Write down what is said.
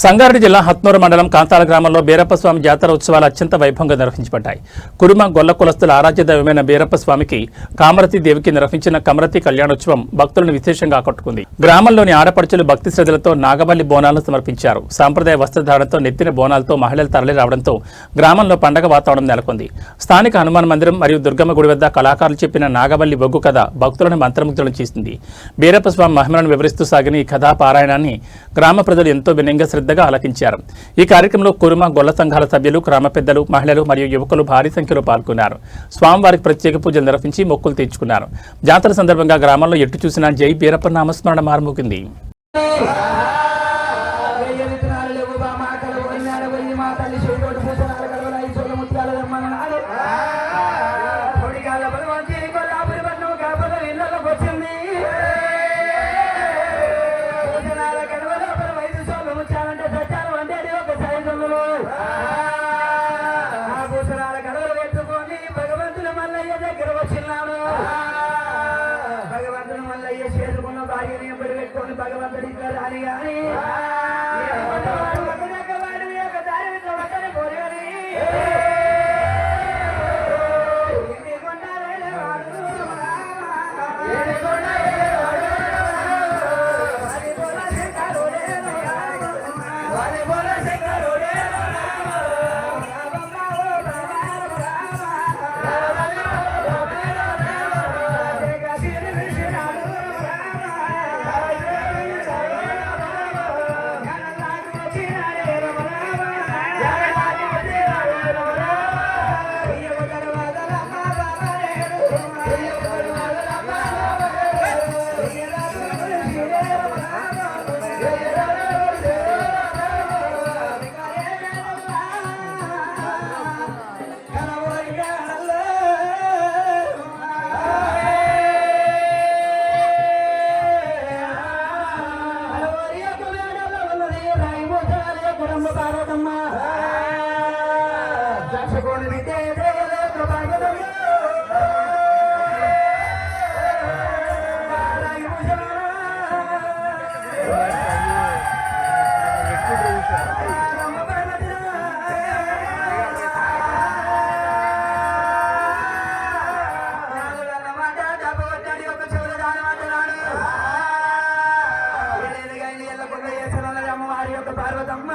సంగారెడ్డి జిల్లా హత్నూరు మండలం కాంతాల గ్రామంలో బీరప్ప స్వామి జాతర ఉత్సవాలు అత్యంత వైభవంగా నిర్వహించబడ్డాయి. కురుమ గొల్ల కులస్తుల ఆరాధ్య దైవమైన బీరప్ప స్వామికి కామరతి దేవికి నిర్వహించిన కమరతి కళ్యాణోత్సవం భక్తులను విశేషంగా ఆకట్టుకుంది. గ్రామంలోని ఆడపడుచులు భక్తి శ్రద్ధలతో నాగవల్లి బోనాలను సమర్పించారు. సాంప్రదాయ వస్త్రధారణతో నెత్తిన బోనాలతో మహిళలు తరలి రావడంతో గ్రామంలో పండగ వాతావరణం నెలకొంది. స్థానిక హనుమాన్ మందిరం మరియు దుర్గమ్మ గుడి వద్ద కళాకారులు చెప్పిన నాగవల్లి బొగ్గు కథ భక్తులను మంత్రముగ్ధులను చేసింది. బీరప్ప స్వామి మహిమలను వివరిస్తూ సాగిన ఈ కథా పారాయణాన్ని గ్రామ ప్రజలు ఎంతో వినయంగా శ్రద్ధగా ఆలకించారు. ఈ కార్యక్రమంలో కురుమ గొల్ల సంఘాల సభ్యులు, గ్రామ పెద్దలు, మహిళలు మరియు యువకులు భారీ సంఖ్యలో పాల్గొన్నారు. స్వామివారికి ప్రత్యేక పూజలు నిర్వహించి మొక్కులు తీర్చుకున్నారు. జాతర సందర్భంగా గ్రామంలో ఎటు చూసినా జై బీరప్ప నామస్మరణ మారుమోగింది. భగవంతుని మల్లయ్య చేసుకున్న భార్యని ఎంబడి పెట్టుకొని భగవంతుడి రాని కానీ పార్వతమ్మ